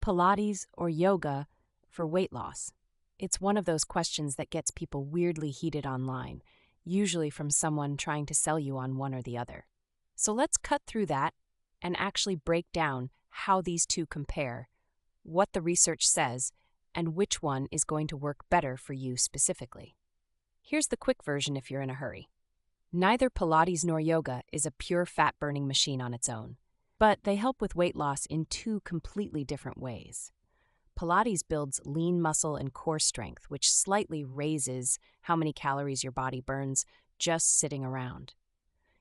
Pilates or yoga for weight loss? It's one of those questions that gets people weirdly heated online, usually from someone trying to sell you on one or the other. So let's cut through that and actually break down how these two compare, what the research says, and which one is going to work better for you specifically. Here's the quick version if you're in a hurry. Neither Pilates nor yoga is a pure fat-burning machine on its own, but they help with weight loss in two completely different ways. Pilates builds lean muscle and core strength, which slightly raises how many calories your body burns just sitting around.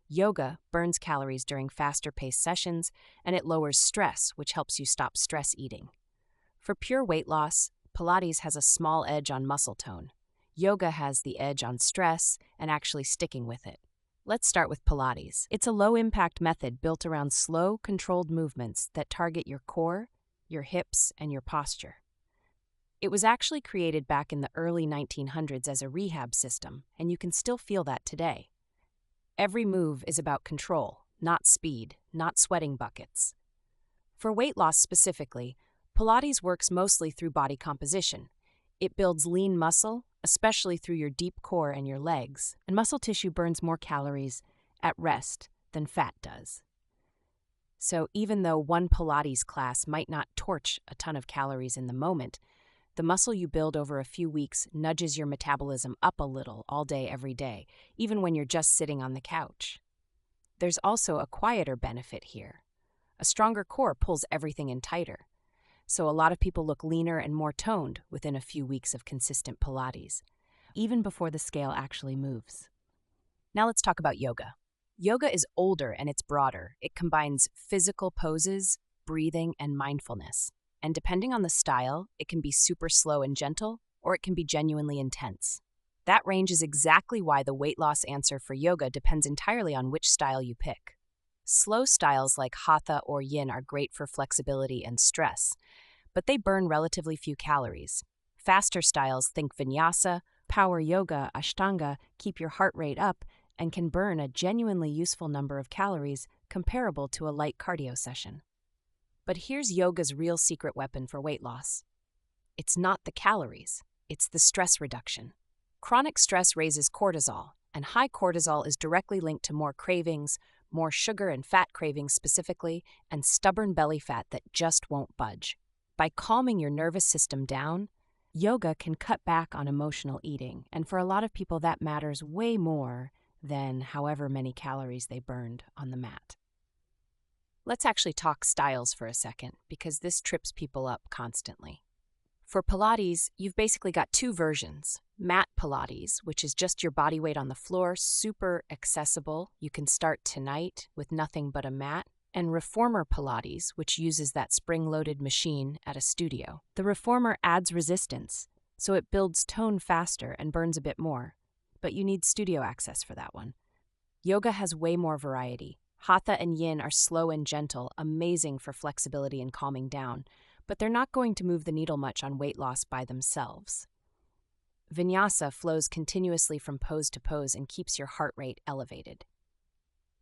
Yoga burns calories during faster-paced sessions, and it lowers stress, which helps you stop stress eating. For pure weight loss, Pilates has a small edge on muscle tone. Yoga has the edge on stress and actually sticking with it. Let's start with Pilates. It's a low-impact method built around slow, controlled movements that target your core, your hips, and your posture. It was actually created back in the early 1900s as a rehab system, and you can still feel that today. Every move is about control, not speed, not sweating buckets. For weight loss specifically, Pilates works mostly through body composition. It builds lean muscle, especially through your deep core and your legs, and muscle tissue burns more calories at rest than fat does. So even though one Pilates class might not torch a ton of calories in the moment, the muscle you build over a few weeks nudges your metabolism up a little all day, every day, even when you're just sitting on the couch. There's also a quieter benefit here. A stronger core pulls everything in tighter. So a lot of people look leaner and more toned within a few weeks of consistent Pilates, even before the scale actually moves. Now let's talk about yoga. Yoga is older and it's broader. It combines physical poses, breathing, and mindfulness. And depending on the style, it can be super slow and gentle, or it can be genuinely intense. That range is exactly why the weight loss answer for yoga depends entirely on which style you pick. Slow styles like hatha or yin are great for flexibility and stress, but they burn relatively few calories. Faster styles, think vinyasa, power yoga, ashtanga, keep your heart rate up and can burn a genuinely useful number of calories comparable to a light cardio session. But here's yoga's real secret weapon for weight loss. It's not the calories, it's the stress reduction. Chronic stress raises cortisol, and high cortisol is directly linked to more cravings, more sugar and fat cravings specifically, and stubborn belly fat that just won't budge. By calming your nervous system down, yoga can cut back on emotional eating, and for a lot of people that matters way more than however many calories they burned on the mat. Let's actually talk styles for a second, because this trips people up constantly. For Pilates, you've basically got two versions. Mat Pilates, which is just your body weight on the floor, super accessible. You can start tonight with nothing but a mat. And Reformer Pilates, which uses that spring-loaded machine at a studio. The Reformer adds resistance, so it builds tone faster and burns a bit more. But you need studio access for that one. Yoga has way more variety. Hatha and yin are slow and gentle, amazing for flexibility and calming down, but they're not going to move the needle much on weight loss by themselves. Vinyasa flows continuously from pose to pose and keeps your heart rate elevated.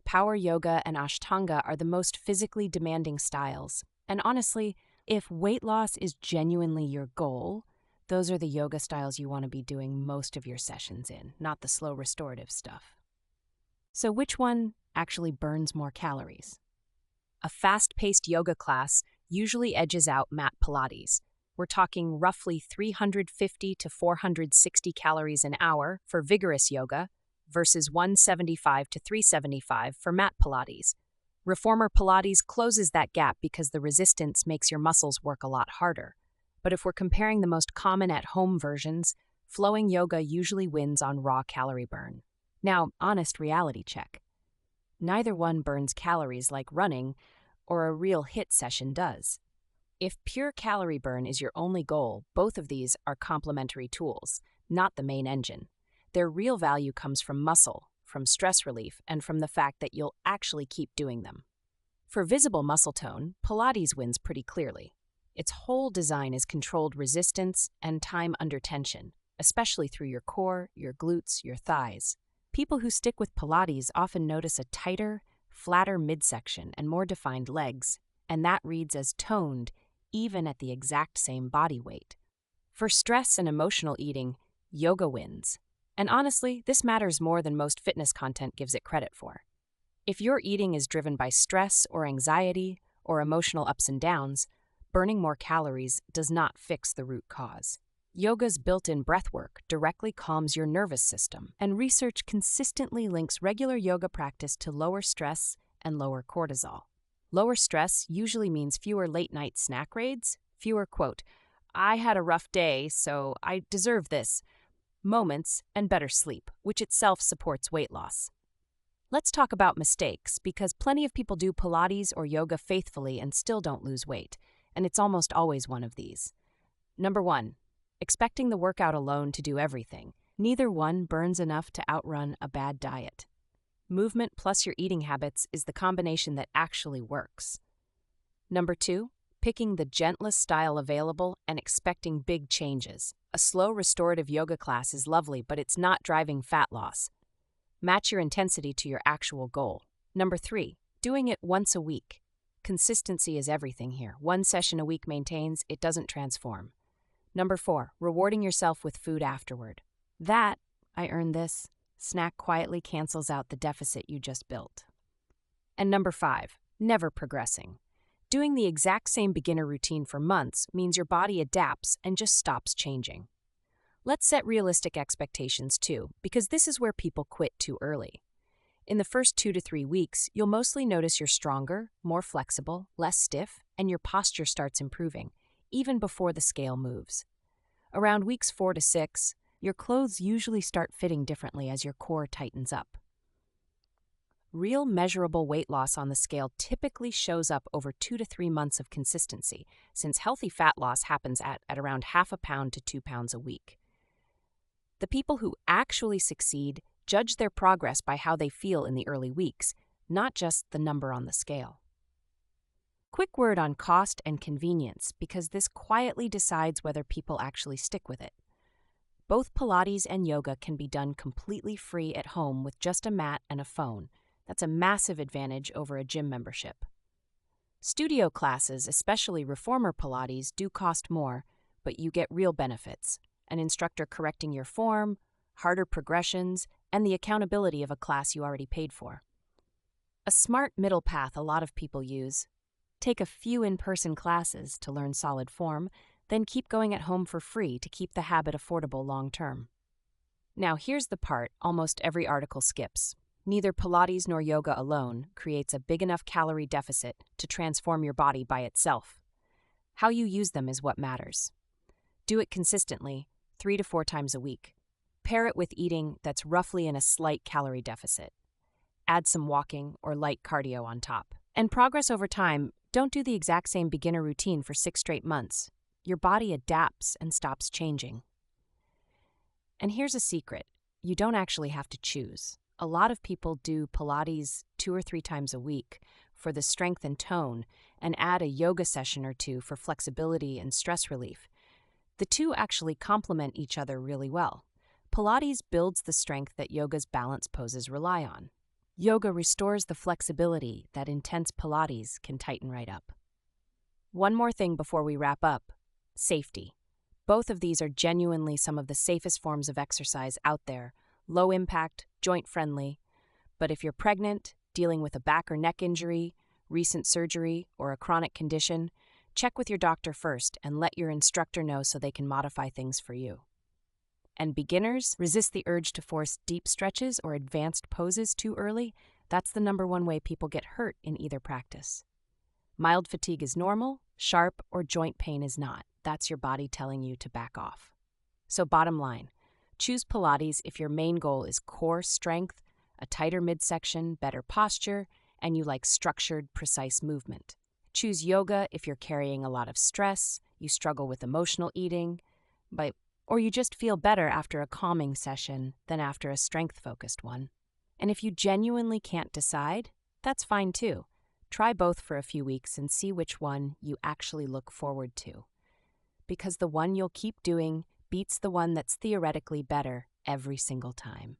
Power yoga and ashtanga are the most physically demanding styles, and honestly, if weight loss is genuinely your goal, those are the yoga styles you want to be doing most of your sessions in, not the slow restorative stuff. So which one actually burns more calories? A fast-paced yoga class usually edges out mat Pilates. We're talking roughly 350 to 460 calories an hour for vigorous yoga versus 175 to 375 for mat Pilates. Reformer Pilates closes that gap because the resistance makes your muscles work a lot harder. But if we're comparing the most common at-home versions, flowing yoga usually wins on raw calorie burn. Now, honest reality check. Neither one burns calories like running or a real HIIT session does. If pure calorie burn is your only goal, both of these are complementary tools, not the main engine. Their real value comes from muscle, from stress relief, and from the fact that you'll actually keep doing them. For visible muscle tone, Pilates wins pretty clearly. Its whole design is controlled resistance and time under tension, especially through your core, your glutes, your thighs. People who stick with Pilates often notice a tighter, flatter midsection and more defined legs, and that reads as toned even at the exact same body weight. For stress and emotional eating, yoga wins. And honestly, this matters more than most fitness content gives it credit for. If your eating is driven by stress or anxiety or emotional ups and downs, burning more calories does not fix the root cause. Yoga's built-in breathwork directly calms your nervous system, and research consistently links regular yoga practice to lower stress and lower cortisol. Lower stress usually means fewer late-night snack raids, fewer, quote, "I had a rough day, so I deserve this," moments, and better sleep, which itself supports weight loss. Let's talk about mistakes, because plenty of people do Pilates or yoga faithfully and still don't lose weight, and it's almost always one of these. Number 1. Expecting the workout alone to do everything. Neither one burns enough to outrun a bad diet. Movement plus your eating habits is the combination that actually works. Number 2. Picking the gentlest style available and expecting big changes. A slow restorative yoga class is lovely, but it's not driving fat loss. Match your intensity to your actual goal. Number 3. Doing it once a week. Consistency is everything here. One session a week maintains, it doesn't transform. Number 4. Rewarding yourself with food afterward. That, "I earned this," snack quietly cancels out the deficit you just built. And number 5. Never progressing. Doing the exact same beginner routine for months means your body adapts and just stops changing. Let's set realistic expectations too, because this is where people quit too early. In the first 2 to 3 weeks, you'll mostly notice you're stronger, more flexible, less stiff, and your posture starts improving, even before the scale moves. Around weeks 4 to 6, your clothes usually start fitting differently as your core tightens up. Real measurable weight loss on the scale typically shows up over 2 to 3 months of consistency, since healthy fat loss happens at around half a pound to 2 pounds a week. The people who actually succeed judge their progress by how they feel in the early weeks, not just the number on the scale. Quick word on cost and convenience, because this quietly decides whether people actually stick with it. Both Pilates and yoga can be done completely free at home with just a mat and a phone. That's a massive advantage over a gym membership. Studio classes, especially reformer Pilates, do cost more, but you get real benefits: an instructor correcting your form, harder progressions, and the accountability of a class you already paid for. A smart middle path a lot of people use: take a few in-person classes to learn solid form, then keep going at home for free to keep the habit affordable long-term. Now here's the part almost every article skips. Neither Pilates nor yoga alone creates a big enough calorie deficit to transform your body by itself. How you use them is what matters. Do it consistently, 3 to 4 times a week. Pair it with eating that's roughly in a slight calorie deficit. Add some walking or light cardio on top. And progress over time. Don't do the exact same beginner routine for 6 straight months. Your body adapts and stops changing. And here's a secret: you don't actually have to choose. A lot of people do Pilates 2 or 3 times a week for the strength and tone, and add a yoga session or two for flexibility and stress relief. The two actually complement each other really well. Pilates builds the strength that yoga's balance poses rely on. Yoga restores the flexibility that intense Pilates can tighten right up. One more thing before we wrap up: safety. Both of these are genuinely some of the safest forms of exercise out there: low impact, joint friendly. But if you're pregnant, dealing with a back or neck injury, recent surgery, or a chronic condition, check with your doctor first and let your instructor know so they can modify things for you. And beginners, resist the urge to force deep stretches or advanced poses too early. That's the number one way people get hurt in either practice. Mild fatigue is normal, sharp or joint pain is not. That's your body telling you to back off. So bottom line, choose Pilates if your main goal is core strength, a tighter midsection, better posture, and you like structured, precise movement. Choose yoga if you're carrying a lot of stress, you struggle with emotional eating, or you just feel better after a calming session than after a strength-focused one. And if you genuinely can't decide, that's fine too. Try both for a few weeks and see which one you actually look forward to. Because the one you'll keep doing beats the one that's theoretically better every single time.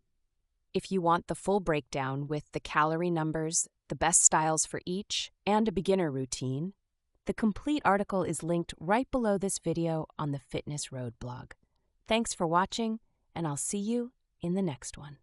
If you want the full breakdown with the calorie numbers, the best styles for each, and a beginner routine, The complete article is linked right below this video on the Fitness Road blog. Thanks for watching, and I'll see you in the next one.